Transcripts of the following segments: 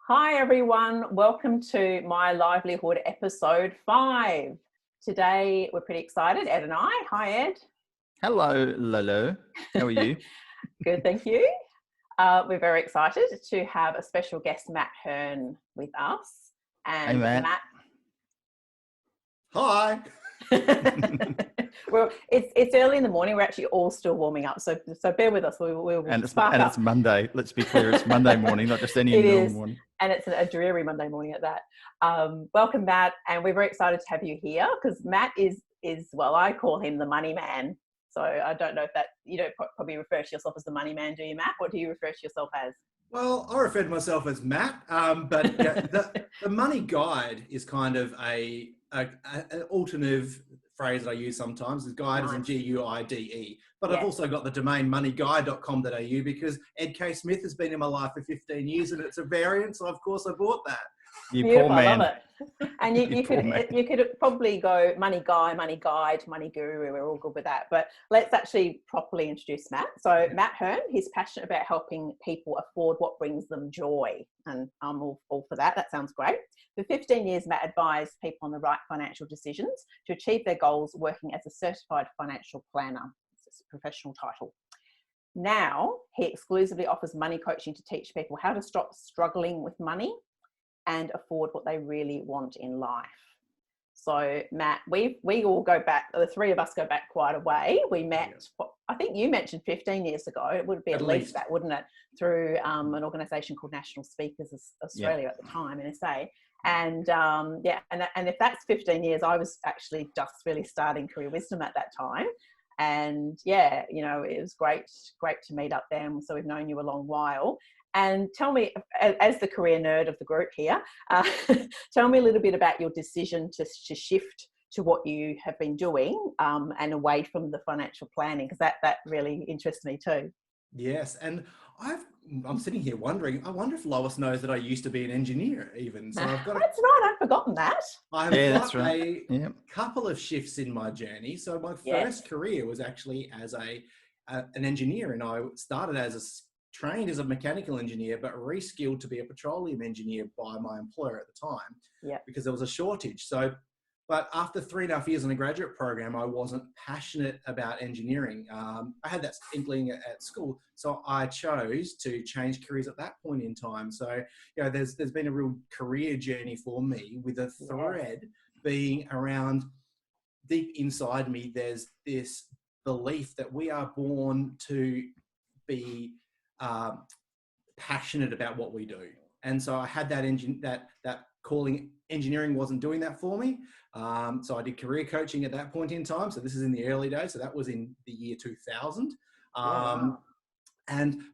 Hi everyone, welcome to my Livelihood episode 5. Today we're pretty excited, Ed and I. Hi Ed. Hello, Lolo. How are you? Good, thank you. We're very excited to have a special guest, Matt Hern, with us. And hey, Matt. Hi. Well, it's early in the morning. We're actually all still warming up, so bear with us. We'll spark up. It's Monday. Let's be clear, it's Monday morning, not just any normal morning. And it's a dreary Monday morning at that. Welcome, Matt, and we're very excited to have you here because Matt is well, I call him the money man. So I don't know if that, you don't probably refer to yourself as the money man, do you, Matt? What do you refer to yourself as? Well, I refer to myself as Matt, but yeah, the money guide is kind of an alternative phrase that I use sometimes. The guide is in Guide, but yes. I've also got the domain moneyguide.com.au because Ed K. Smith has been in my life for 15 years and it's a variant, so of course I bought that. You poor man. I love it. And you could probably go money guy, money guide, money guru. We're all good with that. But let's actually properly introduce Matt. So Matt Hern, he's passionate about helping people afford what brings them joy. And I'm all for that. That sounds great. For 15 years, Matt advised people on the right financial decisions to achieve their goals working as a certified financial planner. It's a professional title. Now, he exclusively offers money coaching to teach people how to stop struggling with money and afford what they really want in life. So Matt, we all go back, the three of us go back quite a way. We met, I think you mentioned 15 years ago, it would be at least that, wouldn't it? Through an organisation called National Speakers Australia at the time in SA. And and if that's 15 years, I was actually just really starting Career Wisdom at that time. And yeah, you know, it was great to meet up then. So we've known you a long while. And tell me, as the career nerd of the group here, tell me a little bit about your decision to shift to what you have been doing and away from the financial planning, because that really interests me too. Yes, and I'm sitting here wondering, I wonder if Lois knows that I used to be an engineer even. So I've got That's right, I've forgotten that. I've got a couple of shifts in my journey. So my first career was actually as an engineer, and I started trained as a mechanical engineer, but reskilled to be a petroleum engineer by my employer at the time because there was a shortage. So, but after 3.5 years in a graduate program, I wasn't passionate about engineering. I had that inkling at school, so I chose to change careers at that point in time. So, you know, there's been a real career journey for me with a thread being around deep inside me. There's this belief that we are born to be passionate about what we do, and so I had that calling. Engineering wasn't doing that for me, so I did career coaching at that point in time. So this is in the early days, so that was in the year 2000.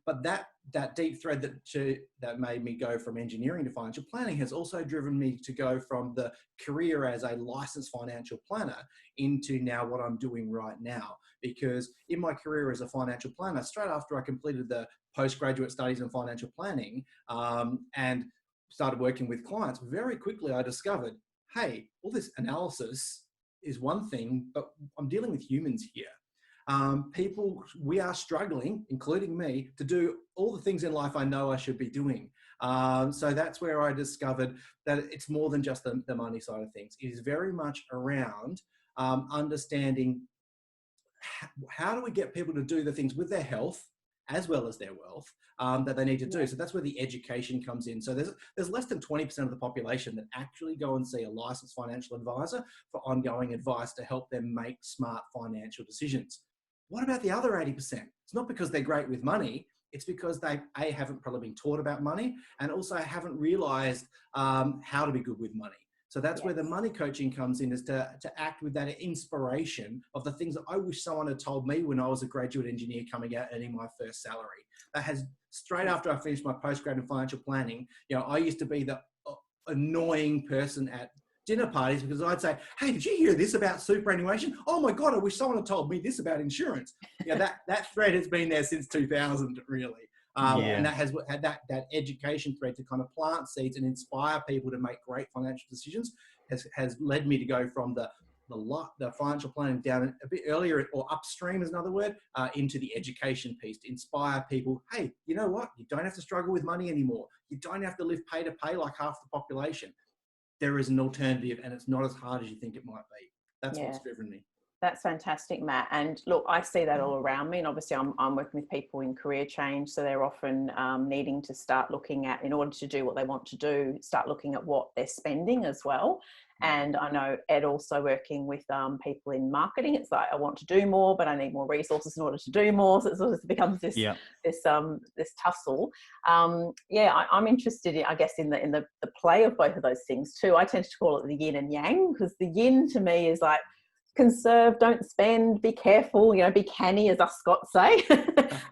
But that deep thread that made me go from engineering to financial planning has also driven me to go from the career as a licensed financial planner into now what I'm doing right now. Because in my career as a financial planner, straight after I completed the postgraduate studies in financial planning and started working with clients, very quickly I discovered, hey, all this analysis is one thing, but I'm dealing with humans here. People, we are struggling, including me, to do all the things in life I know I should be doing. So that's where I discovered that it's more than just the money side of things. It is very much around understanding how do we get people to do the things with their health as well as their wealth that they need to do. So that's where the education comes in. So there's less than 20% of the population that actually go and see a licensed financial advisor for ongoing advice to help them make smart financial decisions. What about the other 80%? It's not because they're great with money. It's because they haven't probably been taught about money and also haven't realized how to be good with money. So that's where the money coaching comes in, is to act with that inspiration of the things that I wish someone had told me when I was a graduate engineer coming out earning my first salary. That has, straight after I finished my postgrad in financial planning, you know, I used to be the annoying person at dinner parties because I'd say, hey, did you hear this about superannuation? Oh my God, I wish someone had told me this about insurance. Yeah, that thread has been there since 2000, really. And that has had that education thread to kind of plant seeds and inspire people to make great financial decisions has led me to go from the financial planning down a bit earlier, or upstream is another word, into the education piece to inspire people. Hey, you know what? You don't have to struggle with money anymore. You don't have to live pay to pay like half the population. There is an alternative, and it's not as hard as you think it might be. That's what's driven me. That's fantastic, Matt. And look, I see that all around me. And obviously I'm working with people in career change. So they're often needing to start looking at, in order to do what they want to do, start looking at what they're spending as well. And I know Ed also working with people in marketing. It's like, I want to do more, but I need more resources in order to do more. So it sort of becomes this tussle. I'm interested in, I guess, in the play of both of those things too. I tend to call it the yin and yang, because the yin to me is like, conserve, don't spend, be careful, be canny, as us Scots say.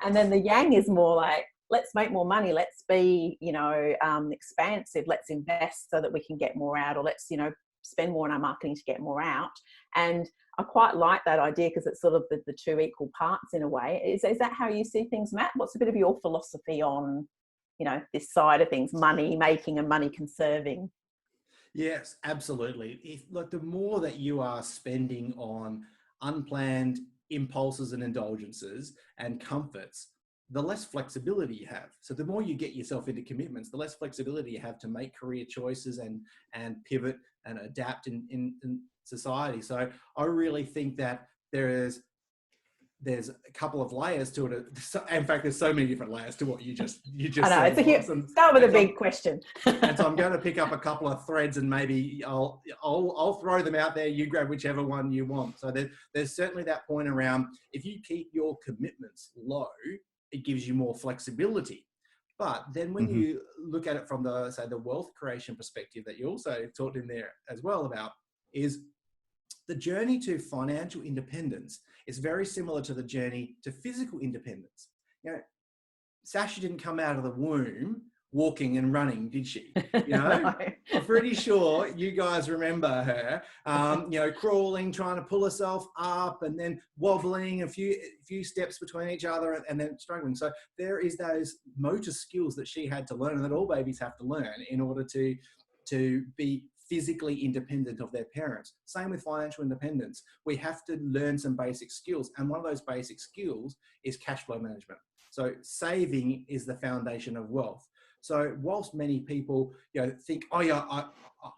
And then the yang is more like, let's make more money, let's be expansive, let's invest so that we can get more out, or let's spend more on our marketing to get more out. And I quite like that idea, because it's sort of the two equal parts in a way. Is that how you see things, Matt? What's a bit of your philosophy on this side of things, money making and money conserving? Yes, absolutely. The more that you are spending on unplanned impulses and indulgences and comforts, the less flexibility you have. So the more you get yourself into commitments, the less flexibility you have to make career choices and pivot and adapt in society. So I really think that there's a couple of layers to it. In fact, there's so many different layers to what you just I know, said. it's a start with a big question. And so I'm going to pick up a couple of threads, and maybe I'll throw them out there. You grab whichever one you want. So there's certainly that point around, if you keep your commitments low, it gives you more flexibility. But then when you look at it from the wealth creation perspective that you also talked in there as well about, is the journey to financial independence is very similar to the journey to physical independence. Sasha didn't come out of the womb walking and running, did she? No. I'm pretty sure you guys remember her, crawling, trying to pull herself up, and then wobbling a few steps between each other, and then struggling. So there is those motor skills that she had to learn, and that all babies have to learn in order to be physically independent of their parents. Same with financial independence. We have to learn some basic skills. And one of those basic skills is cash flow management. So saving is the foundation of wealth. So whilst many people think, oh yeah,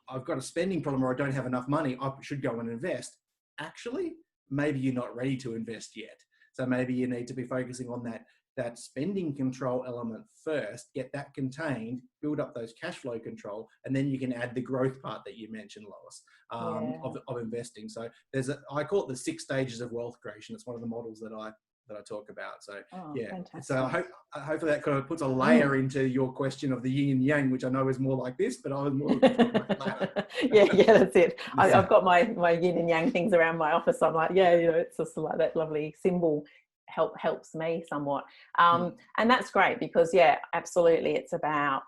I've got a spending problem, or I don't have enough money, I should go and invest. Actually, maybe you're not ready to invest yet. So maybe you need to be focusing on that spending control element first, get that contained, build up those cash flow control, and then you can add the growth part that you mentioned, Lois, of investing. So I call it the 6 stages of wealth creation. It's one of the models that I talk about. So fantastic. So hopefully that kind of puts a layer into your question of the yin and yang, which I know is more like this, but I was more yeah, that's it. I've got my yin and yang things around my office. So I'm like, it's just like that lovely symbol helps me somewhat. And that's great, because absolutely, it's about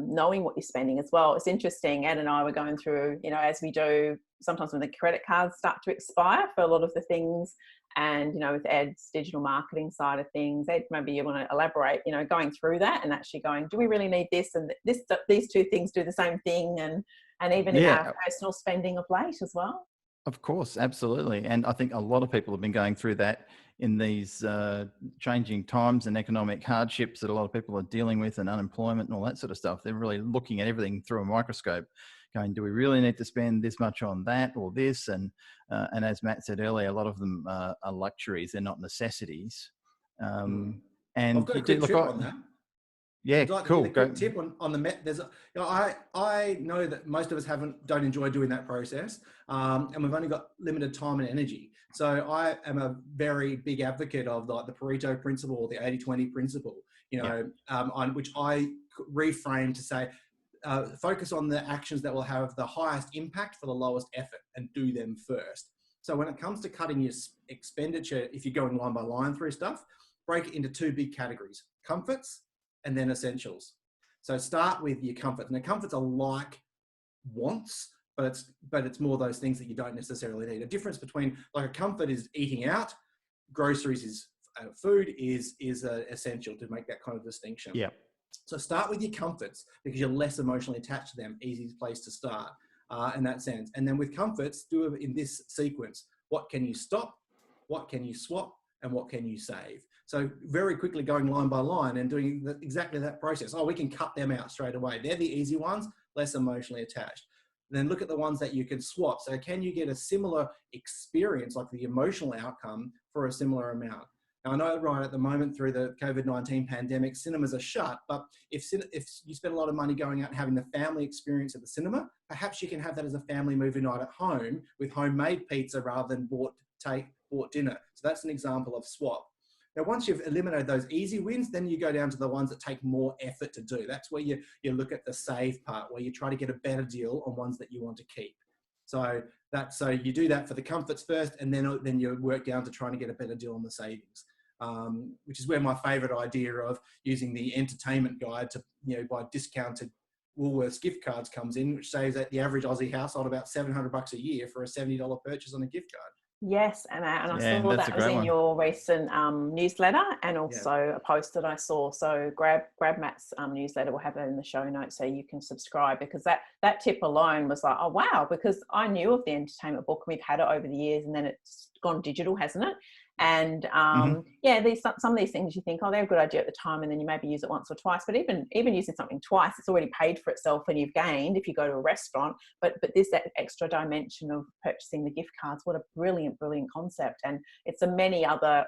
knowing what you're spending as well. It's interesting, Ed and I were going through, as we do sometimes when the credit cards start to expire for a lot of the things, and with Ed's digital marketing side of things, Ed, maybe you want to elaborate, going through that and actually going, do we really need this? And these two things do the same thing, and even in our personal spending of late as well. Of course, absolutely. And I think a lot of people have been going through that in these changing times and economic hardships that a lot of people are dealing with, and unemployment and all that sort of stuff. They're really looking at everything through a microscope, going, do we really need to spend this much on that or this? And as Matt said earlier, a lot of them are luxuries. They're not necessities. And I've got a quick tip on that. Yeah, I'd like cool. to give a quick tip on the Met. I know that most of us don't enjoy doing that process, and we've only got limited time and energy. So I am a very big advocate of the Pareto principle, or the 80-20 principle. On which I reframe to say, focus on the actions that will have the highest impact for the lowest effort, and do them first. So when it comes to cutting your expenditure, if you're going line by line through stuff, break it into 2 big categories: comforts and then essentials. So start with your comforts. Now, comforts are like wants, but it's more those things that you don't necessarily need. A difference between, like, a comfort is eating out, groceries is food is essential, to make that kind of distinction. Yeah. So start with your comforts, because you're less emotionally attached to them. Easiest place to start. in that sense. And then with comforts, do it in this sequence. What can you stop? What can you swap? And what can you save? So very quickly going line by line and doing exactly that process. Oh, we can cut them out straight away. They're the easy ones, less emotionally attached. Then look at the ones that you can swap. So can you get a similar experience, like the emotional outcome, for a similar amount? Now, I know right at the moment through the COVID-19 pandemic, cinemas are shut, but if you spend a lot of money going out and having the family experience at the cinema, perhaps you can have that as a family movie night at home with homemade pizza rather than bought dinner. So that's an example of swap. Now, once you've eliminated those easy wins, then you go down to the ones that take more effort to do. That's where you look at the save part, where you try to get a better deal on ones that you want to keep. So you do that for the comforts first, and then you work down to trying to get a better deal on the savings, which is where my favorite idea of using the entertainment guide to, buy discounted Woolworths gift cards comes in, which saves at the average Aussie household about $700 a year for a $70 purchase on a gift card. Yes, and I saw that was in your recent newsletter, and also a post that I saw. So grab Matt's newsletter. We'll have it in the show notes so you can subscribe, because that tip alone was like, oh wow, because I knew of the entertainment book and we've had it over the years, and then it's gone digital, hasn't it? And some of these things you think, oh, they're a good idea at the time, and then you maybe use it once or twice. But even using something twice, it's already paid for itself and you've gained if you go to a restaurant. But there's that extra dimension of purchasing the gift cards. What a brilliant concept. And it's a many other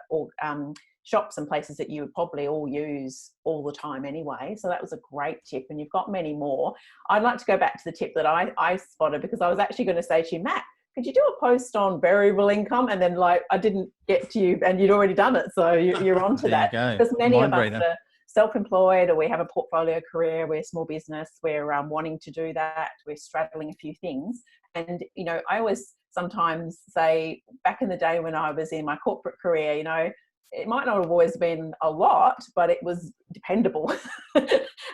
shops and places that you would probably all use all the time anyway. So that was a great tip, and you've got many more. I'd like to go back to the tip that I spotted, because I was actually going to say to you, Matt, could you do a post on variable income? And then I didn't get to you, and you'd already done it. So you're on to that. Because many of us are self-employed, or we have a portfolio career, we're small business, we're wanting to do that, we're straddling a few things. And, I always sometimes say, back in the day when I was in my corporate career, it might not have always been a lot, but it was dependable.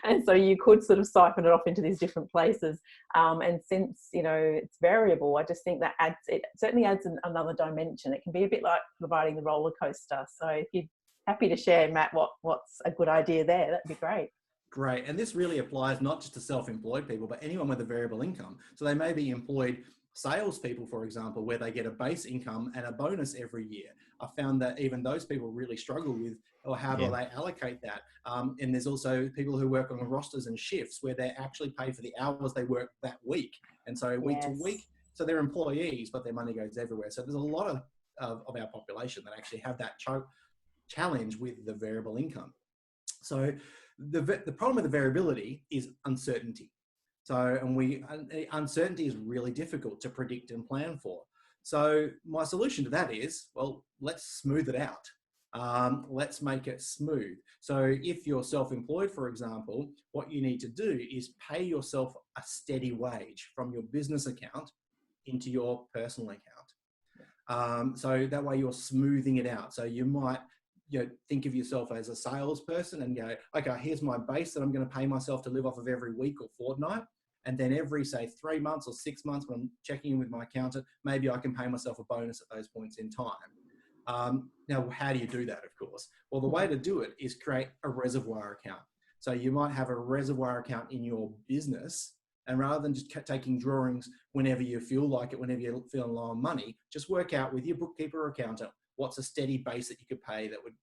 And so you could sort of siphon it off into these different places. And since, it's variable, I just think that it certainly adds another dimension. It can be a bit like providing the roller coaster. So if you're happy to share, Matt, what's a good idea there, that'd be great. Great. And this really applies not just to self-employed people, but anyone with a variable income. So they may be employed salespeople, for example, where they get a base income and a bonus every year. I found that even those people really struggle with, how do they allocate that? And there's also people who work on rosters and shifts where they're actually paid for the hours they work that week. And so week to week, so they're employees, but their money goes everywhere. So there's a lot of our population that actually have that challenge with the variable income. So the problem with the variability is uncertainty. So, uncertainty is really difficult to predict and plan for. So my solution to that is, well, let's smooth it out. Let's make it smooth. So if you're self-employed, for example, what you need to do is pay yourself a steady wage from your business account into your personal account. So that way you're smoothing it out. So you might think of yourself as a salesperson and go, okay, here's my base that I'm going to pay myself to live off of every week or fortnight. And then every, say, 3 months or 6 months when I'm checking in with my accountant, maybe I can pay myself a bonus at those points in time. Now, how do you do that, of course? Well, the way to do it is create a reservoir account. So you might have a reservoir account in your business, and rather than just taking drawings whenever you feel like it, whenever you're feeling low on money, just work out with your bookkeeper or accountant what's a steady base that you could pay that would,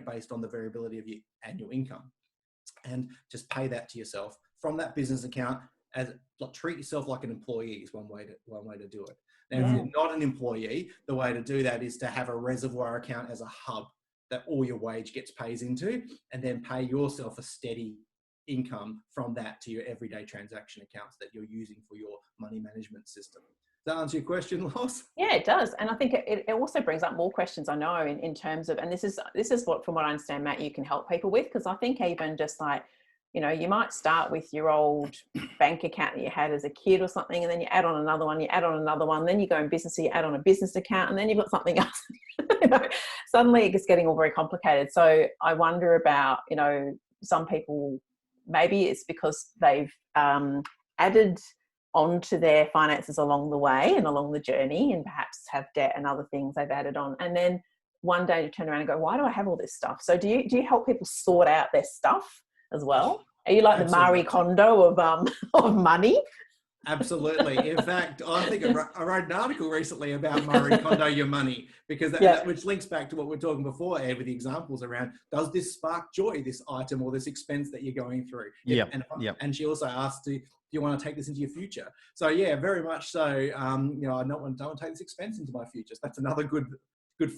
based on the variability of your annual income, and just pay that to yourself from that business account. Treat yourself like an employee is one way to do it. Now, if you're not an employee, the way to do that is to have a reservoir account as a hub that all your wage gets pays into, and then pay yourself a steady income from that to your everyday transaction accounts that you're using for your money management system. Does that answer your question, Lois? Yeah, it does. And I think it also brings up more questions, I know, in terms of, and this is what, from what I understand, Matt, you can help people with, because I think even just like, you might start with your old bank account that you had as a kid or something, and then you add on another one, then you go in business, so you add on a business account, and then you've got something else. Suddenly it gets getting all very complicated. So I wonder about, some people, maybe it's because they've added onto their finances along the way and along the journey, and perhaps have debt and other things they've added on. And then one day you turn around and go, why do I have all this stuff? So do you help people sort out their stuff as well? Are you like the Marie Kondo of money? Absolutely. In fact, I think I wrote an article recently about Marie Kondo your money, because Yeah. which links back to what we were talking before, Ed, with the examples around, does this spark joy, this item or this expense that you're going through? Yep. And she also asked, do you want to take this into your future? So yeah, very much so. I don't want to take this expense into my future. So that's another good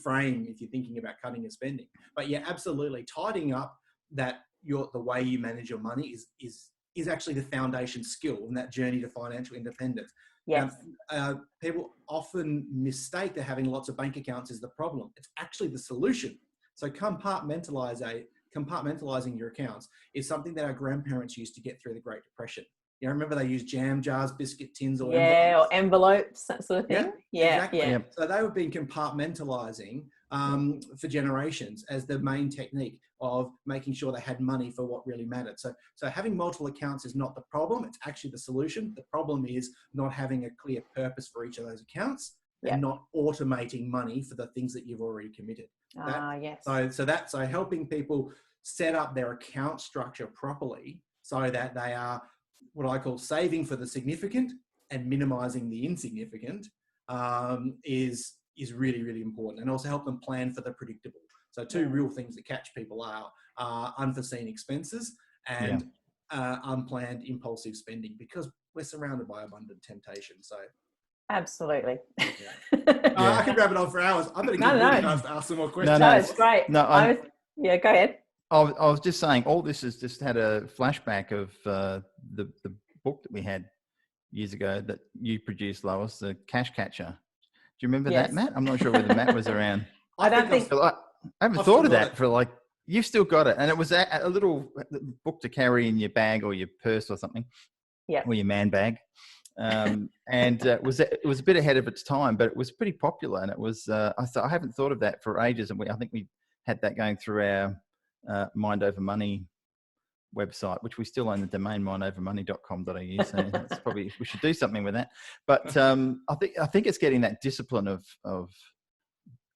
frame if you're thinking about cutting your spending. But yeah, absolutely. Tidying up the way you manage your money is actually the foundation skill in that journey to financial independence. Yes. People often mistake that having lots of bank accounts is the problem. It's actually the solution. So compartmentalizing your accounts is something that our grandparents used to get through the Great Depression. Remember they used jam jars, biscuit tins, or envelopes. Or envelopes, that sort of thing. Exactly. Yeah. So they were being compartmentalizing for generations as the main technique of making sure they had money for what really mattered. So having multiple accounts is not the problem. It's actually the solution. The problem is not having a clear purpose for each of those accounts and not automating money for the things that you've already committed. Yes. So helping people set up their account structure properly so that they are what I call saving for the significant and minimizing the insignificant is really, really important, and also help them plan for the predictable. So two real things that catch people out are unforeseen expenses and unplanned impulsive spending, because we're surrounded by abundant temptation. So absolutely. I could wrap it on for hours. I better give you a chance to ask some more questions. No, it's great. No, go ahead. I was just saying, all this has just had a flashback of the book that we had years ago that you produced, Lois, the Cash Catcher. Do you remember that, Matt? I'm not sure whether Matt was around. I haven't thought of that for you've still got it. And it was a little book to carry in your bag or your purse or something. Yeah. Or your man bag. It was a bit ahead of its time, but it was pretty popular. And it was, I haven't thought of that for ages. And I think we had that going through our Mind Over Money website, which we still own the domain mindovermoney.com.au. So that's probably, we should do something with that. But I think it's getting that discipline of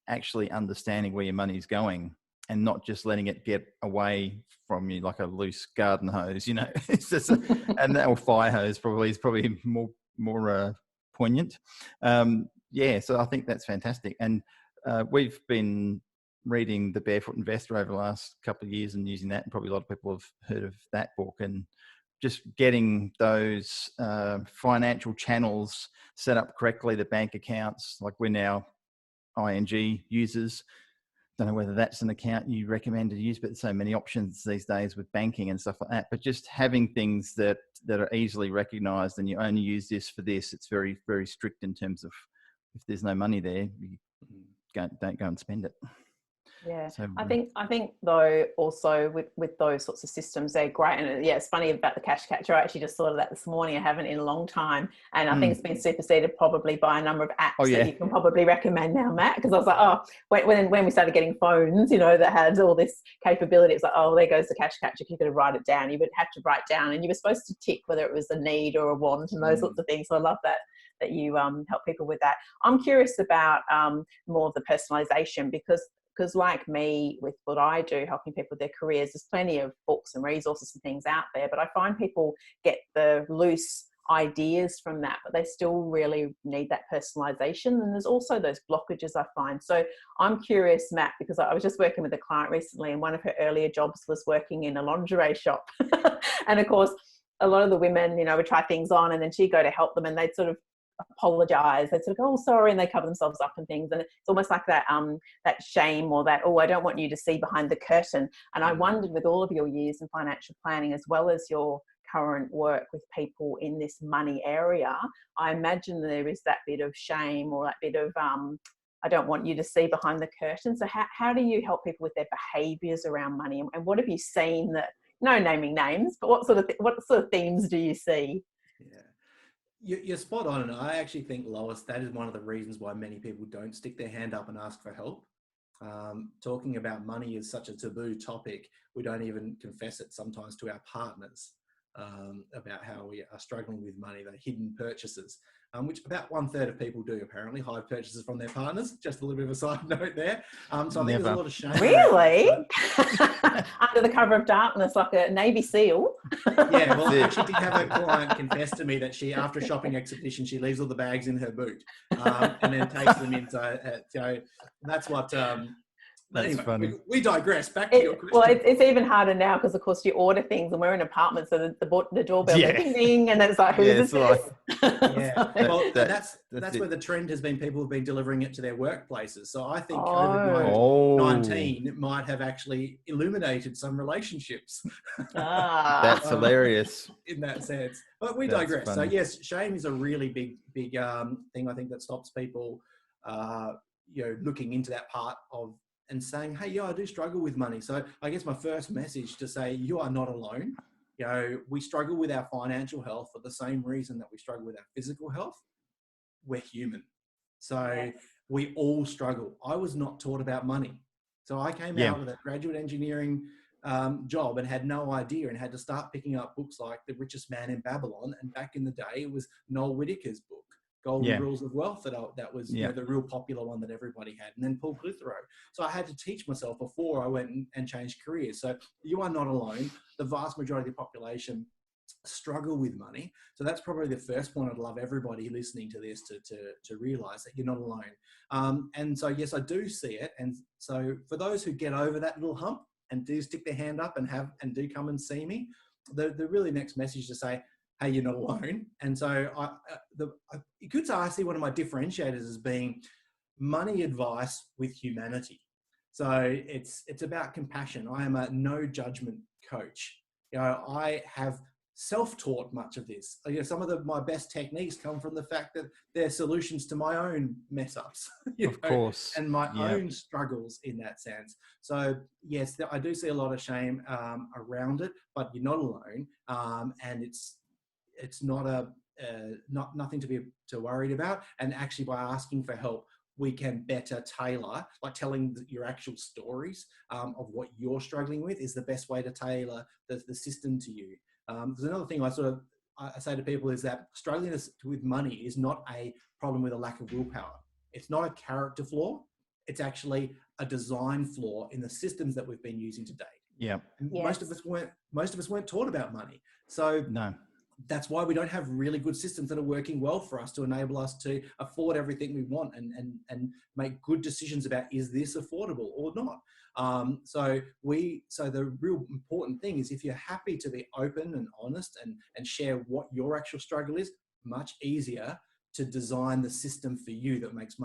actually understanding where your money's going and not just letting it get away from you like a loose garden hose, It's just and that or fire hose is probably more poignant. So I think that's fantastic. And we've been reading The Barefoot Investor over the last couple of years and using that, and probably a lot of people have heard of that book, and just getting those financial channels set up correctly, the bank accounts, like we're now ING users. Don't know whether that's an account you recommend to use, but there's so many options these days with banking and stuff like that. But just having things that are easily recognized, and you only use this for this, it's very, very strict in terms of if there's no money there, you don't go and spend it. Yeah, so, I think though also with those sorts of systems, they're great. And it's funny about the Cash Catcher. I actually just thought of that this morning. I haven't in a long time, and I think it's been superseded probably by a number of apps that you can probably recommend now, Matt. Because I was like, when we started getting phones, that had all this capability, it's like, there goes the Cash Catcher. You could have write it down. You would have to write down, and you were supposed to tick whether it was a need or a want, and those sorts of things. So I love that you help people with that. I'm curious about more of the personalization, because like me, with what I do, helping people with their careers, there's plenty of books and resources and things out there, but I find people get the loose ideas from that, but they still really need that personalization. And there's also those blockages I find. So I'm curious, Matt, because I was just working with a client recently, and one of her earlier jobs was working in a lingerie shop. And of course, a lot of the women, would try things on, and then she'd go to help them, and they'd sort of apologize, they'd sort of go, sorry, and they cover themselves up and things. And it's almost like that that shame, or that, I don't want you to see behind the curtain. And I wondered, with all of your years in financial planning, as well as your current work with people in this money area, I imagine there is that bit of shame, or that bit of I don't want you to see behind the curtain. So how do you help people with their behaviors around money, and what have you seen that, no naming names, but what sort of themes do you see? You're spot on, and I actually think, Lois, that is one of the reasons why many people don't stick their hand up and ask for help. Talking about money is such a taboo topic, we don't even confess it sometimes to our partners. about how we are struggling with money, the hidden purchases, which about 1/3 of people do apparently, hide purchases from their partners. Just a little bit of a side note there. So I think there's a lot of shame. Really? Under the cover of darkness, like a Navy SEAL. Yeah, well, I actually did have a client confess to me that she, after a shopping expedition, she leaves all the bags in her boot and then takes them in. So that's what. That's anyway, funny. we digress. Back to your question. Well, it's even harder now because, of course, you order things, and we're in apartments, so the doorbell goes ding ding, and then it's like, who's this? Yeah, well, that's where the trend has been. People have been delivering it to their workplaces. So I think COVID-19 might have actually illuminated some relationships. That's hilarious in that sense. But we digress. So yes, shame is a really big thing. I think that stops people, looking into that part of and saying, hey, yeah, I do struggle with money. So I guess my first message to say, you are not alone. We struggle with our financial health for the same reason that we struggle with our physical health. We're human. So we all struggle. I was not taught about money. So I came out with a graduate engineering job and had no idea, and had to start picking up books like The Richest Man in Babylon. And back in the day, it was Noel Whittaker's book, Golden Rules of Wealth, that was the real popular one that everybody had. And then Paul Clitheroe. So I had to teach myself before I went and changed careers. So you are not alone. The vast majority of the population struggle with money. So that's probably the first point I'd love everybody listening to this to realize, that you're not alone. And so, yes, I do see it. And so for those who get over that little hump and do stick their hand up and do come and see me, the really next message to say, hey, you're not alone. And so you could say I see one of my differentiators as being money advice with humanity. So it's about compassion. I am a no judgment coach. I have self-taught much of this. Some of my best techniques come from the fact that they're solutions to my own mess ups, of course, and my own struggles in that sense. So yes, I do see a lot of shame around it, but you're not alone. And it's not nothing to be too worried about. And actually, by asking for help, we can better tailor, like telling your actual stories of what you're struggling with is the best way to tailor the system to you. There's another thing I say to people is that struggling with money is not a problem with a lack of willpower. It's not a character flaw. It's actually a design flaw in the systems that we've been using to date. Yeah. Most of us weren't taught about money. So that's why we don't have really good systems that are working well for us to enable us to afford everything we want and make good decisions about, is this affordable or not? So the real important thing is, if you're happy to be open and honest and share what your actual struggle is, much easier to design the system for you that makes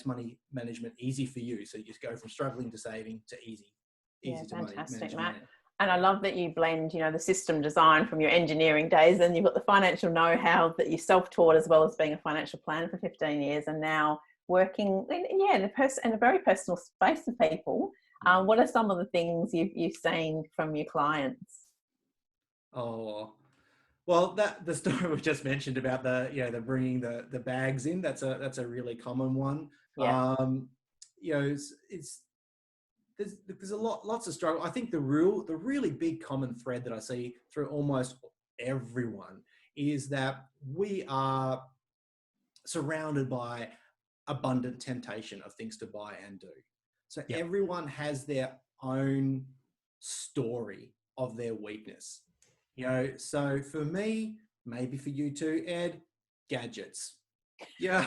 money management easy for you. So you just go from struggling to saving to easy to money management. And I love that you blend, the system design from your engineering days, and you've got the financial know-how that you self-taught, as well as being a financial planner for 15 years, and now working in a very personal space with people. What are some of the things you've seen from your clients? Oh, well, the story we just mentioned about the bringing the bags in, that's a really common one. Yeah. There's lots of struggle. I think the really big common thread that I see through almost everyone is that we are surrounded by abundant temptation of things to buy and do. So everyone has their own story of their weakness. So for me, maybe for you too, Ed, gadgets. Yeah.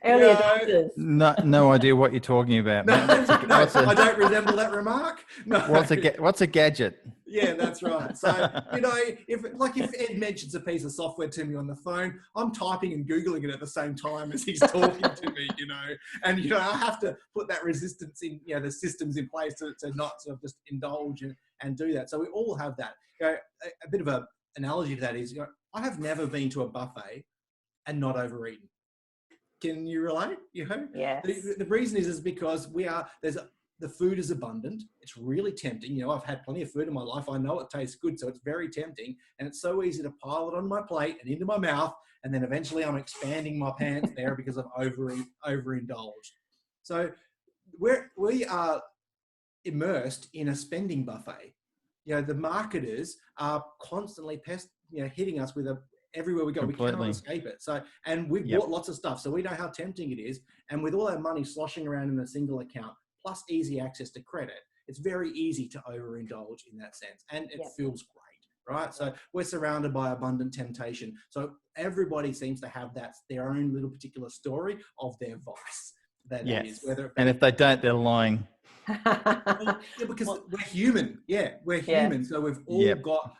Early adopters. No idea what you're talking about. I don't resemble that remark. No. What's a gadget? Yeah, that's right. So, if Ed mentions a piece of software to me on the phone, I'm typing and Googling it at the same time as he's talking to me, and, I have to put that resistance in, the systems in place to not sort of just indulge and do that. So we all have that. A bit of an analogy to that is, I have never been to a buffet and not overeaten. Can you relate? Yes. The reason is because the food is abundant. It's really tempting. I've had plenty of food in my life. I know it tastes good, so it's very tempting, and it's so easy to pile it on my plate and into my mouth, and then eventually I'm expanding my pants there because I've overindulged. So we are immersed in a spending buffet. the marketers are constantly hitting us with everywhere we go. Completely. We cannot escape it. So, and we've bought lots of stuff, so we know how tempting it is. And with all our money sloshing around in a single account, plus easy access to credit, it's very easy to overindulge in that sense, and it feels great, right? So we're surrounded by abundant temptation. So everybody seems to have their own little particular story of their vice. That is, whether it be, and if they don't, they're lying. Because we're human. We're human. So we've all got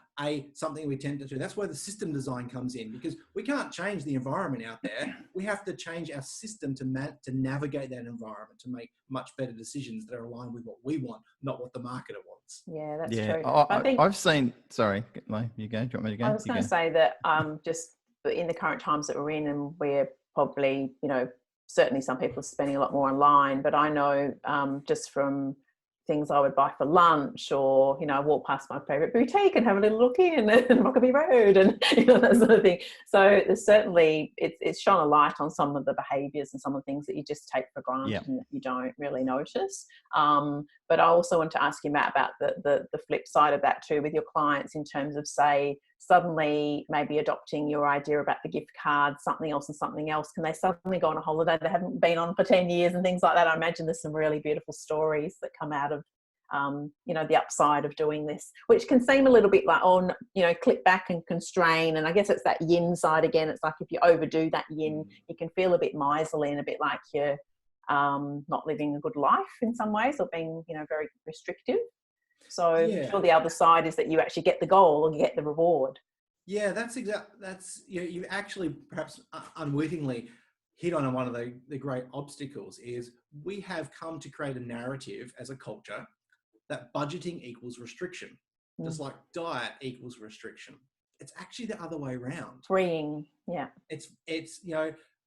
something we tend to do. That's where the system design comes in, because we can't change the environment out there. We have to change our system to navigate that environment, to make much better decisions that are aligned with what we want, not what the marketer wants. Yeah, that's true. I think I've seen. Sorry, you go. Do you want me to go? I was going to say that just in the current times that we're in, and we're probably, certainly some people are spending a lot more online, but I know just from things I would buy for lunch, or I walk past my favorite boutique and have a little look in and Rockaby Road and that sort of thing. So there's certainly it's shone a light on some of the behaviours and some of the things that you just take for granted and that you don't really notice. But I also want to ask you, Matt, about the flip side of that too, with your clients, in terms of, say, suddenly maybe adopting your idea about the gift card, something else and something else. Can they suddenly go on a holiday they haven't been on for 10 years and things like that? I imagine there's some really beautiful stories that come out of the upside of doing this, which can seem a little bit like, clip back and constrain. And I guess it's that yin side again. It's like if you overdo that yin, you can feel a bit miserly and a bit like you're not living a good life in some ways, or being, very restrictive. So sure, the other side is that you actually get the goal or you get the reward. Yeah, that's you actually perhaps unwittingly hit on one of the great obstacles. Is we have come to create a narrative as a culture that budgeting equals restriction, just like diet equals restriction. It's actually the other way around. Freeing, It's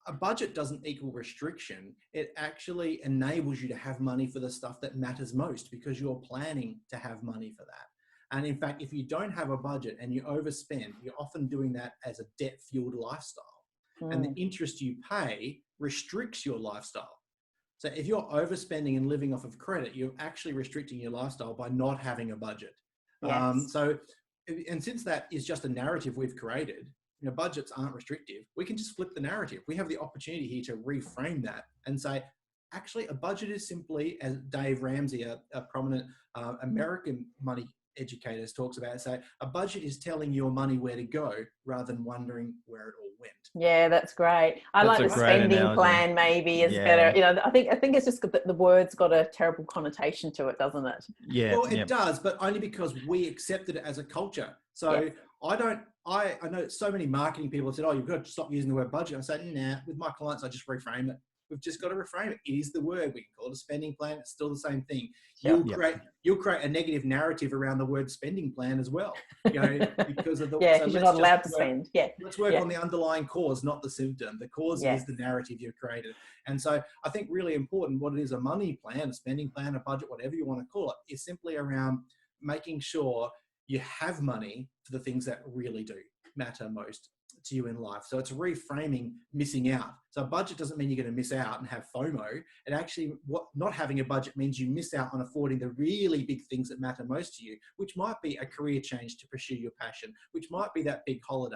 a budget doesn't equal restriction. It actually enables you to have money for the stuff that matters most, because you're planning to have money for that. And in fact, if you don't have a budget and you overspend, you're often doing that as a debt-fueled lifestyle. And the interest you pay restricts your lifestyle. So if you're overspending and living off of credit, you're actually restricting your lifestyle by not having a budget. Yes. And since that is just a narrative we've created, budgets aren't restrictive, we can just flip the narrative. We have the opportunity here to reframe that and say, actually, a budget is simply, as Dave Ramsey, a prominent American money educator, talks about, say, a budget is telling your money where to go rather than wondering where it all went. Yeah, that's great. I like the spending plan maybe is better. I think it's just that the word's got a terrible connotation to it, doesn't it? Yeah. Well, it does, but only because we accepted it as a culture. So I know so many marketing people have said, oh, you've got to stop using the word budget. I say, nah, with my clients, I just reframe it. We've just got to reframe it. It is the word. We can call it a spending plan. It's still the same thing. You'll create a negative narrative around the word spending plan as well. Because of the because you're not allowed to spend. Let's work on the underlying cause, not the symptom. The cause is the narrative you've created. And so I think really important, what it is, a money plan, a spending plan, a budget, whatever you want to call it, is simply around making sure you have money for the things that really do matter most to you in life. So it's reframing missing out. So a budget doesn't mean you're going to miss out and have FOMO. It actually, not having a budget means you miss out on affording the really big things that matter most to you, which might be a career change to pursue your passion, which might be that big holiday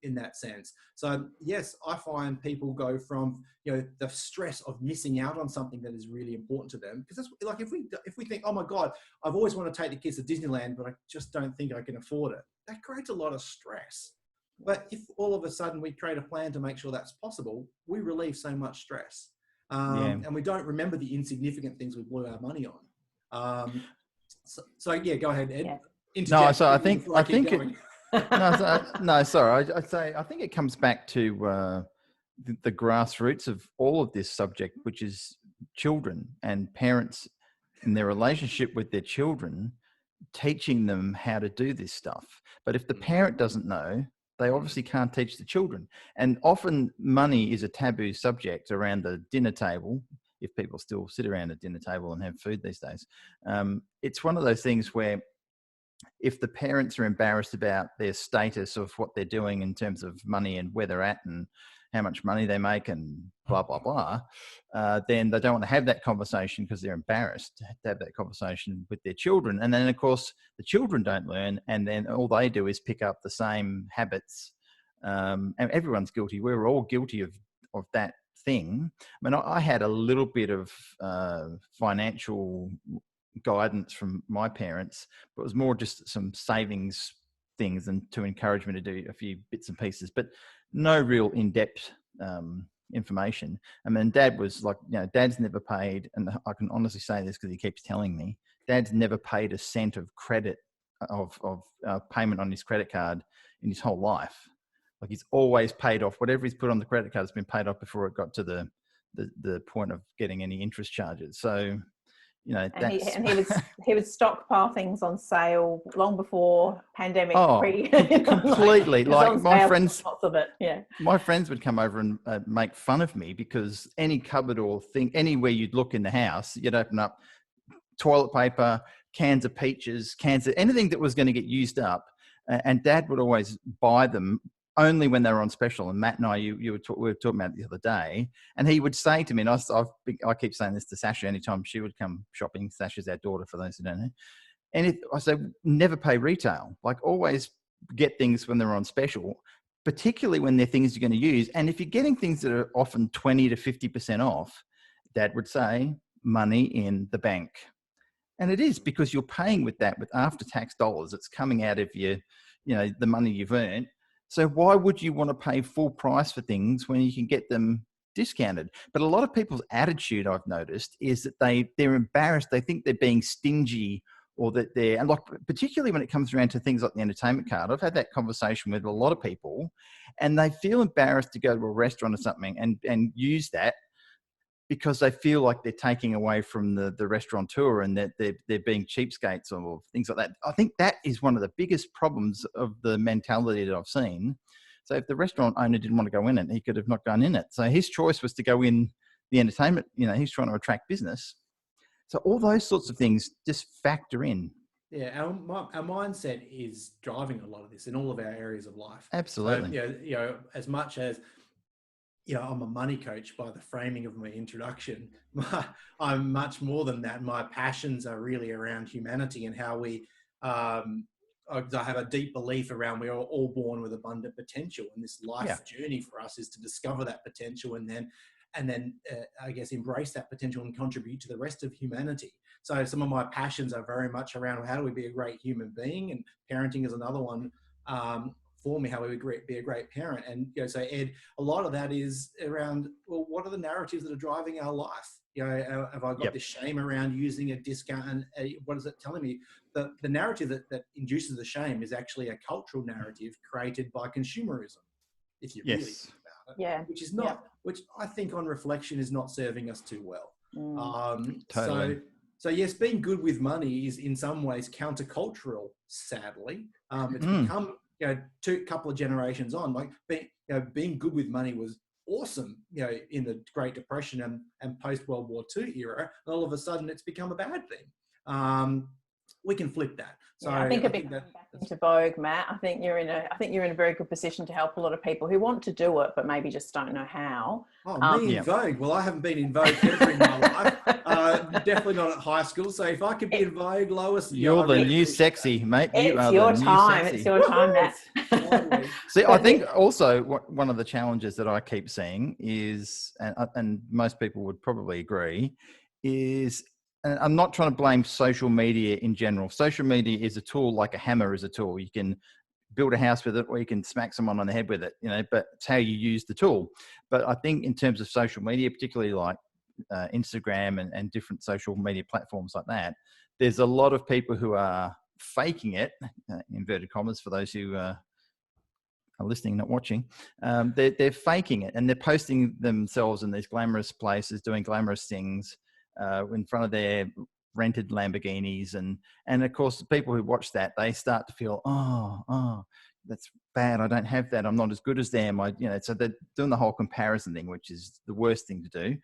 in that sense. So yes, I find people go from, the stress of missing out on something that is really important to them. Because that's like, if we think, oh my God, I've always wanted to take the kids to Disneyland, but I just don't think I can afford it. That creates a lot of stress. But if all of a sudden we create a plan to make sure that's possible, we relieve so much stress. And we don't remember the insignificant things we blew our money on. So go ahead, Ed. Yeah. No, so I think I think it comes back to the grassroots of all of this subject, which is children and parents and their relationship with their children, teaching them how to do this stuff. But if the parent doesn't know, they obviously can't teach the children. And often money is a taboo subject around the dinner table, if people still sit around a dinner table and have food these days. It's one of those things where if the parents are embarrassed about their status of what they're doing in terms of money and where they're at and how much money they make and blah, blah, blah, then they don't want to have that conversation because they're embarrassed to have that conversation with their children. And then, of course, the children don't learn, and then all they do is pick up the same habits. And everyone's guilty. We're all guilty of that thing. I mean, I had a little bit of financial guidance from my parents, but it was more just some savings things and to encourage me to do a few bits and pieces, but no real in-depth information. I mean, Dad was like, Dad's never paid, and I can honestly say this because he keeps telling me, Dad's never paid a cent of credit of payment on his credit card in his whole life. Like, he's always paid off whatever he's put on the credit card has been paid off before it got to the point of getting any interest charges. So, and he would stockpile things on sale long before pandemic. Completely. Like my friends, lots of it. Yeah. My friends would come over and make fun of me because any cupboard or thing, anywhere you'd look in the house, you'd open up toilet paper, cans of peaches, cans of anything that was going to get used up. And Dad would always buy them only when they were on special. And Matt and I, we were talking about it the other day, and he would say to me, and I keep saying this to Sasha anytime she would come shopping. Sasha's our daughter, for those who don't know. And I say, never pay retail. Like, always get things when they're on special, particularly when they're things you're going to use. And if you're getting things that are often 20 to 50% off, Dad would say, money in the bank. And it is, because you're paying with after-tax dollars. It's coming out of the money you've earned. So why would you want to pay full price for things when you can get them discounted? But a lot of people's attitude, I've noticed, is that they're embarrassed. They think they're being stingy, or that and like, particularly when it comes around to things like the entertainment card. I've had that conversation with a lot of people, and they feel embarrassed to go to a restaurant or something and use that, because they feel like they're taking away from the restaurateur, and that they're being cheapskates or things like that. I think that is one of the biggest problems of the mentality that I've seen. So if the restaurant owner didn't want to go in it, he could have not gone in it. So his choice was to go in the entertainment. He's trying to attract business. So all those sorts of things just factor in. Yeah, our mindset is driving a lot of this in all of our areas of life. Absolutely. So, as much as I'm a money coach by the framing of my introduction, I'm much more than that. My passions are really around humanity and how I have a deep belief around we are all born with abundant potential, and this life journey for us is to discover that potential and then I guess embrace that potential and contribute to the rest of humanity. So some of my passions are very much around how do we be a great human being, and parenting is another one. For me, how we would be a great parent. And so Ed, a lot of that is around, well, what are the narratives that are driving our life? Have I got this shame around using a discount, and what is it telling me? The narrative that induces the shame is actually a cultural narrative created by consumerism, if you really think about it. Which is not, which I think on reflection is not serving us too well. Totally. So yes, being good with money is in some ways countercultural, sadly. It's become, couple of generations on, like being good with money was awesome, in the Great Depression and post World War II era, and all of a sudden it's become a bad thing. We can flip that. So I think back into vogue, Matt. I think you're in a very good position to help a lot of people who want to do it, but maybe just don't know how. Me in vogue? Well, I haven't been in vogue ever in my life. Definitely not at high school. So if I could be in vogue, Lois, you're the new sexy, mate. It's your time. It's your time, Matt. See, I think also one of the challenges that I keep seeing is, and most people would probably agree, is, and I'm not trying to blame social media in general. Social media is a tool, like a hammer is a tool. You can build a house with it, or you can smack someone on the head with it, but it's how you use the tool. But I think in terms of social media, particularly like Instagram and different social media platforms like that, there's a lot of people who are faking it, inverted commas for those who are listening, not watching. They're faking it, and they're posting themselves in these glamorous places, doing glamorous things in front of their rented Lamborghinis, and of course the people who watch that, they start to feel, oh, that's bad, I don't have that, I'm not as good as them. So they're doing the whole comparison thing, which is the worst thing to do.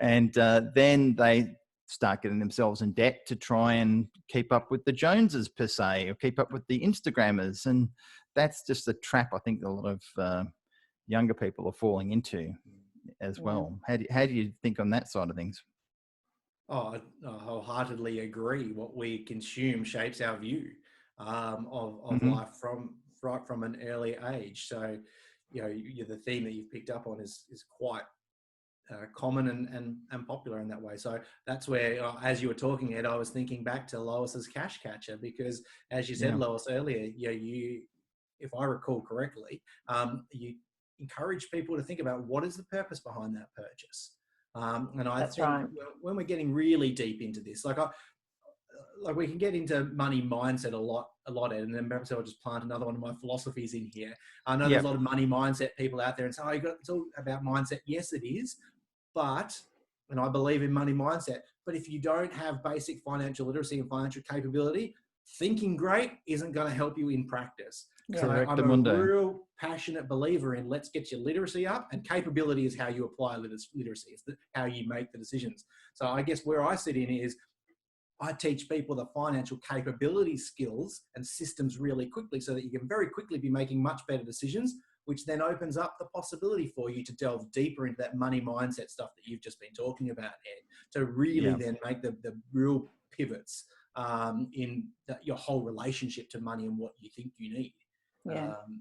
And then they start getting themselves in debt to try and keep up with the Joneses per se, or keep up with the Instagrammers. And that's just a trap I think a lot of younger people are falling into as well. How do you think on that side of things? Oh, I wholeheartedly agree. What we consume shapes our view of life from an early age. So, the theme that you've picked up on is quite common and popular in that way. So that's where, as you were talking, Ed, I was thinking back to Lois's cash catcher, because as you said, Lois, earlier, you, if I recall correctly, you encourage people to think about what is the purpose behind that purchase. And I That's think right. when we're getting really deep into this, like we can get into money mindset a lot, Ed, and then perhaps I'll just plant another one of my philosophies in here. I know there's a lot of money mindset people out there and say, it's all about mindset. Yes, it is. But, and I believe in money mindset, but if you don't have basic financial literacy and financial capability, thinking great isn't going to help you in practice. So I'm a real passionate believer in let's get your literacy up, and capability is how you apply literacy. It's how you make the decisions. So I guess where I sit in is I teach people the financial capability skills and systems really quickly, so that you can very quickly be making much better decisions, which then opens up the possibility for you to delve deeper into that money mindset stuff that you've just been talking about, Ed, to really then make the real pivots in your whole relationship to money and what you think you need.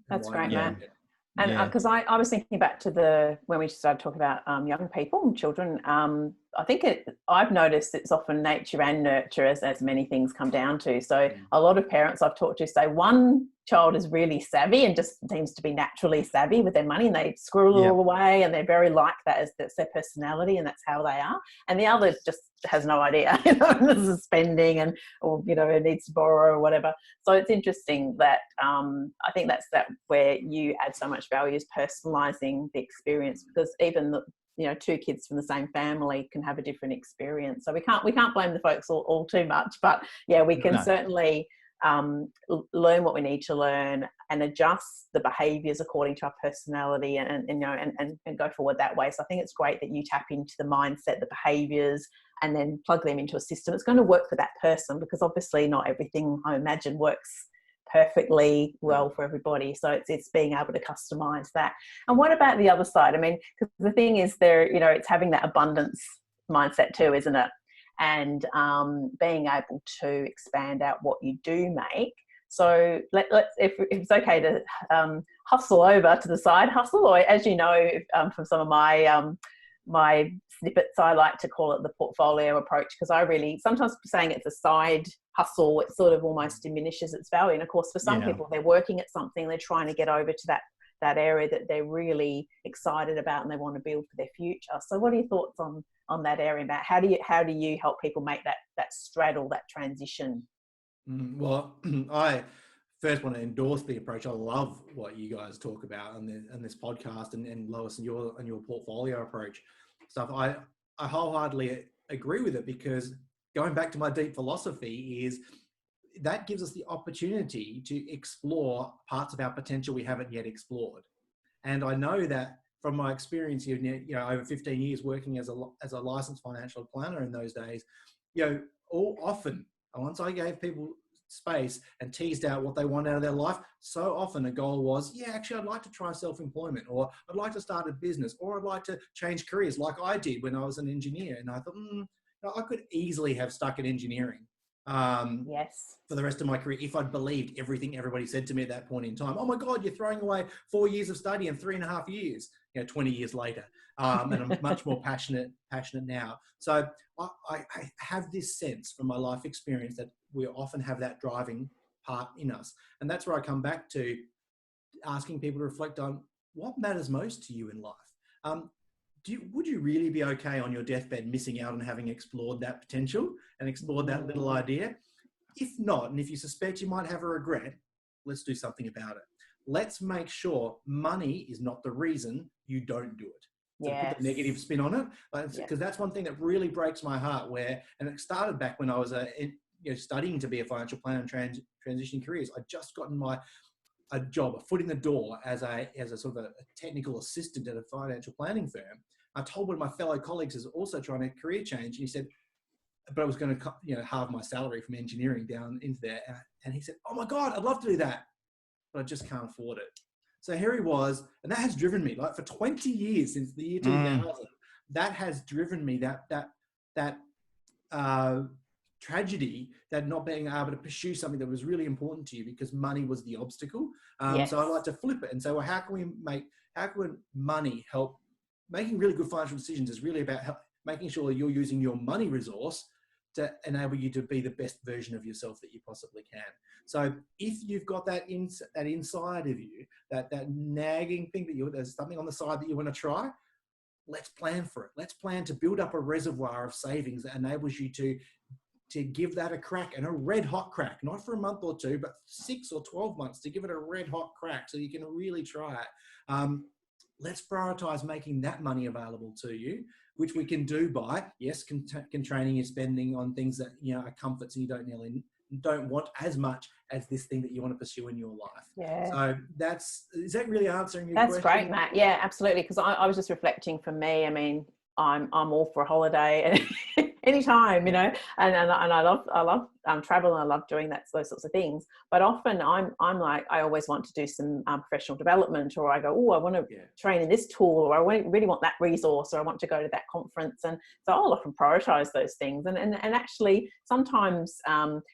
That's great, Matt. It. And because I was thinking back to when we started talking about young people and children, I think I've noticed it's often nature and nurture, as many things come down to. So a lot of parents I've talked to say one child is really savvy and just seems to be naturally savvy with their money, and they squirrel it all away, and they're very like that, that's their personality and that's how they are. And the other just has no idea, this is spending or it needs to borrow or whatever. So it's interesting that I think that's where you add so much value, is personalizing the experience, because even two kids from the same family can have a different experience. So we can't blame the folks all too much, but we can certainly learn what we need to learn and adjust the behaviors according to our personality and go forward that way. So I think it's great that you tap into the mindset, the behaviors, and then plug them into a system. It's going to work for that person, because obviously not everything, I imagine, works perfectly well for everybody. So it's being able to customize that. And what about the other side? I mean, because the thing is it's having that abundance mindset too, isn't it? And being able to expand out what you do make. So let's, if it's okay to hustle over to the side hustle, or as you know from some of my snippets, I like to call it the portfolio approach, because I really, sometimes saying it's a side hustle, it sort of almost diminishes its value. And of course, for some people, they're working at something, they're trying to get over to that area that they're really excited about and they want to build for their future. So what are your thoughts on that area, Matt? How do you help people make that straddle, that transition? Well, I first want to endorse the approach. I love what you guys talk about on this podcast, and Lois, and your portfolio approach stuff. I wholeheartedly agree with it, because going back to my deep philosophy is that gives us the opportunity to explore parts of our potential we haven't yet explored. And I know that from my experience here, over 15 years working as a licensed financial planner in those days, all often, once I gave people space and teased out what they want out of their life, so often a goal was, actually, I'd like to try self-employment, or I'd like to start a business, or I'd like to change careers like I did when I was an engineer. And I thought, I could easily have stuck in engineering for the rest of my career if I'd believed everything everybody said to me at that point in time. Oh my God, you're throwing away 4 years of study in 3.5 years, 20 years later. And I'm much more passionate now. So I have this sense from my life experience that we often have that driving part in us. And that's where I come back to asking people to reflect on what matters most to you in life. Would you really be okay on your deathbed missing out on having explored that potential and explored that little idea? If not, and if you suspect you might have a regret, let's do something about it. Let's make sure money is not the reason you don't do it. So put the negative spin on it, because that's one thing that really breaks my heart. And it started back when I was studying to be a financial planner and transitioning careers. I'd just gotten a job, a foot in the door as a sort of a technical assistant at a financial planning firm. I told one of my fellow colleagues who's also trying a career change, and he said, but I was going to halve my salary from engineering down into there. And he said, oh my God, I'd love to do that, but I just can't afford it. So here he was, and that has driven me, like, for 20 years, since the year 2000. That has driven me, that tragedy, that not being able to pursue something that was really important to you because money was the obstacle. Yes. So I like to flip it and say, well, how can money help? Making really good financial decisions is really about making sure that you're using your money resource to enable you to be the best version of yourself that you possibly can. So if you've got that inside of you, that nagging thing that there's something on the side that you want to try, let's plan for it. Let's plan to build up a reservoir of savings that enables you to give that a crack, and a red hot crack, not for a month or two, but 6 or 12 months, to give it a red hot crack so you can really try it. Let's prioritize making that money available to you, which we can do by, yes, constraining your spending on things that, are comforts and you don't want as much as this thing that you want to pursue in your life. Yeah. So is that really answering your question? That's great, Matt. Yeah, absolutely. Because I was just reflecting, for me, I mean, I'm all for a holiday and anytime, and I love travel, and I love doing those sorts of things. But often I'm like, I always want to do some professional development, or I go, oh, I want to train in this tool, or I really want that resource, or I want to go to that conference. And so I'll often prioritize those things. And actually sometimes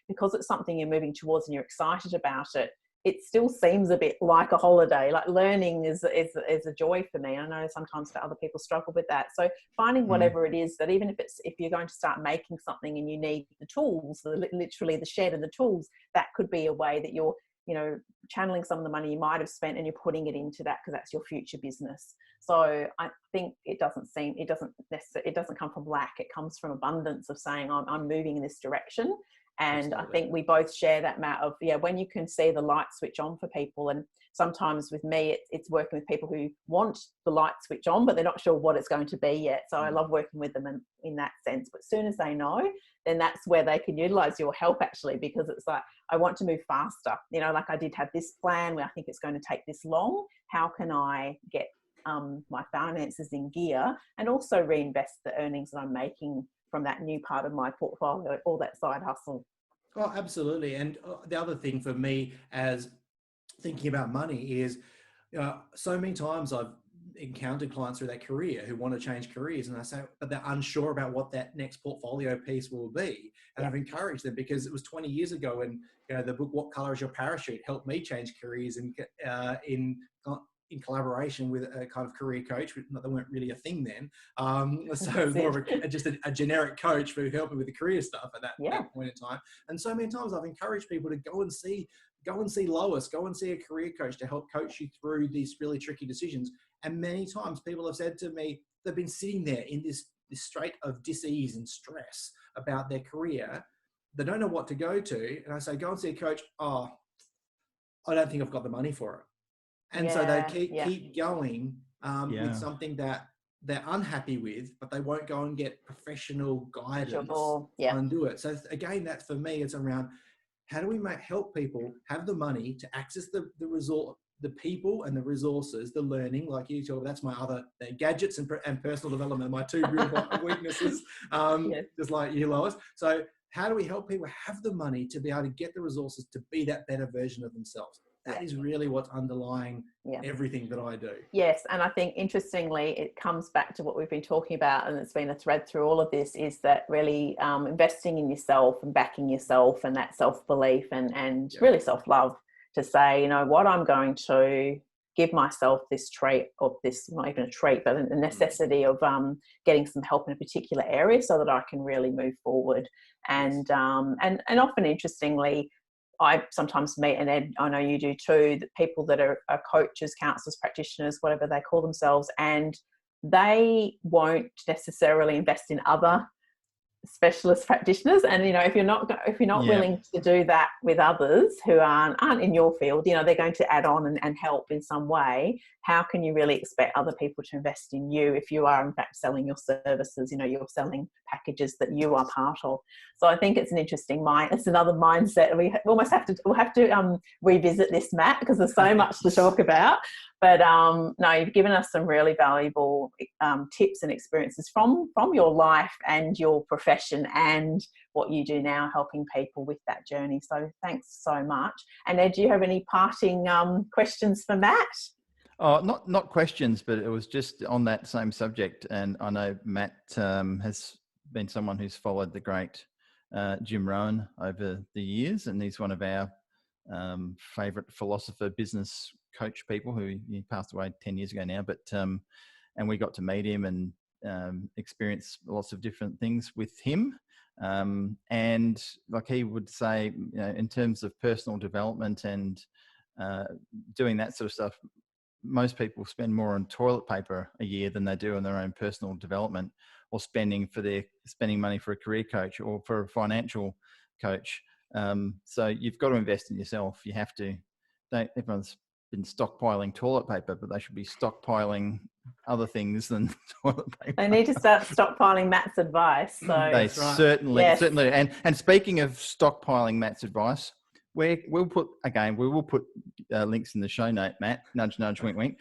because it's something you're moving towards and you're excited about it, it still seems a bit like a holiday. Like, learning is a joy for me. I know sometimes for other people struggle with that. So finding whatever it is that, even if you're going to start making something and you need the tools, literally the shed and the tools, that could be a way that you're, channeling some of the money you might have spent and you're putting it into that, because that's your future business. So I think it doesn't come from lack. It comes from abundance, of saying, I'm moving in this direction. And absolutely. I think we both share that, Matt, of, when you can see the light switch on for people. And sometimes with me, it's working with people who want the light switch on, but they're not sure what it's going to be yet. So I love working with them in that sense. But as soon as they know, then that's where they can utilize your help, actually, because it's like, I want to move faster. Like, I did have this plan where I think it's going to take this long. How can I get my finances in gear and also reinvest the earnings that I'm making from that new part of my portfolio, or that side hustle? Oh, absolutely. And the other thing for me, as thinking about money, is so many times I've encountered clients through that career who want to change careers, and I say, but they're unsure about what that next portfolio piece will be. And I've encouraged them, because it was 20 years ago when the book "What Color Is Your Parachute" helped me change careers in collaboration with a kind of career coach. They weren't really a thing then. So more of just a generic coach who helped me with the career stuff at that point in time. And so many times I've encouraged people to go and see Lois, go and see a career coach to help coach you through these really tricky decisions. And many times people have said to me, they've been sitting there in this state of dis-ease and stress about their career. They don't know what to go to. And I say, go and see a coach. Oh, I don't think I've got the money for it. And so they keep going with something that they're unhappy with, but they won't go and get professional guidance and do it. So again, that's, for me, it's around, how do we help people have the money to access the the people and the resources, the learning, like you talk, that's my other gadgets and personal development, my two real weaknesses, just like you, Lois. So how do we help people have the money to be able to get the resources to be that better version of themselves? That is really what's underlying everything that I do. Yes. And I think, interestingly, it comes back to what we've been talking about, and it's been a thread through all of this, is that really investing in yourself and backing yourself, and that self-belief and really self-love, to say, what, I'm going to give myself this trait, of this, not even a trait, but a necessity of getting some help in a particular area so that I can really move forward. And often, interestingly, I sometimes meet, and Ed, I know you do too, that people that are coaches, counsellors, practitioners, whatever they call themselves, and they won't necessarily invest in other specialist practitioners. And if you're not willing to do that with others who aren't in your field, they're going to add on and help in some way. How can you really expect other people to invest in you if you are in fact selling your services? You're selling packages that you are part of. So I think it's an interesting it's another mindset. We'll have to revisit this, Matt, because there's so much to talk about. But no, you've given us some really valuable tips and experiences from your life and your profession and what you do now, helping people with that journey. So thanks so much. And Ed, do you have any parting questions for Matt? Oh, not questions, but it was just on that same subject. And I know Matt has been someone who's followed the great Jim Rohn over the years, and he's one of our favorite philosopher, business coach people who he passed away 10 years ago now. But and we got to meet him and experience lots of different things with him. And like he would say, you know, in terms of personal development and doing that sort of stuff, most people spend more on toilet paper a year than they do on their own personal development, or spending money for a career coach or for a financial coach. So you've got to invest in yourself. You have to. Everyone's been stockpiling toilet paper, but they should be stockpiling other things than toilet paper. They need to start stockpiling Matt's advice. So They certainly. And speaking of stockpiling Matt's advice, we will put links in the show note, Matt. Nudge, nudge, wink, wink.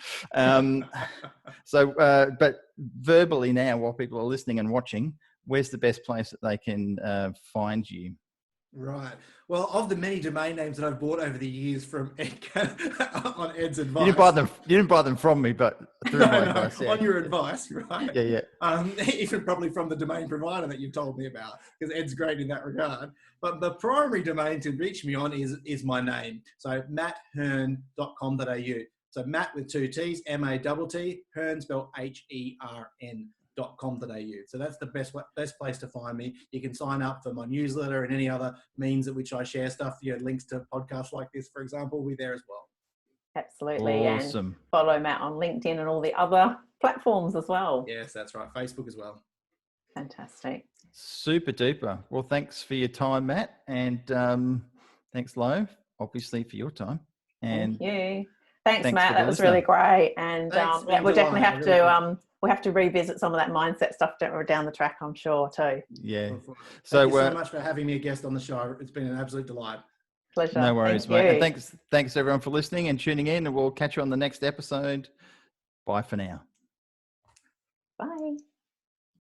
But verbally now, while people are listening and watching, where's the best place that they can find you? Right. Well, of the many domain names that I've bought over the years from Ed on Ed's advice, You didn't buy them from me, but through my advice. Yeah. On your advice, right? Yeah. Even probably from the domain provider that you've told me about, because Ed's great in that regard. But the primary domain to reach me on is my name. So matthern.com.au. So Matt with 2 T's, M-A-T-T, Hern spelled Hern.com.au. So that's the best place to find me. You can sign up for my newsletter and any other means at which I share stuff. You know, links to podcasts like this, for example, we're there as well. Absolutely. Awesome. And follow Matt on LinkedIn and all the other platforms as well. Yes, that's right. Facebook as well. Fantastic. Super duper. Well, thanks for your time, Matt. And thanks, Lo, obviously, for your time. And thank you. Thanks Matt. That was really great. And we'll definitely have to we'll have to revisit some of that mindset stuff down the track, I'm sure, too. Yeah. Thank you so much for having me a guest on the show. It's been an absolute delight. Pleasure. No worries, mate. And thanks everyone for listening and tuning in. And we'll catch you on the next episode. Bye for now.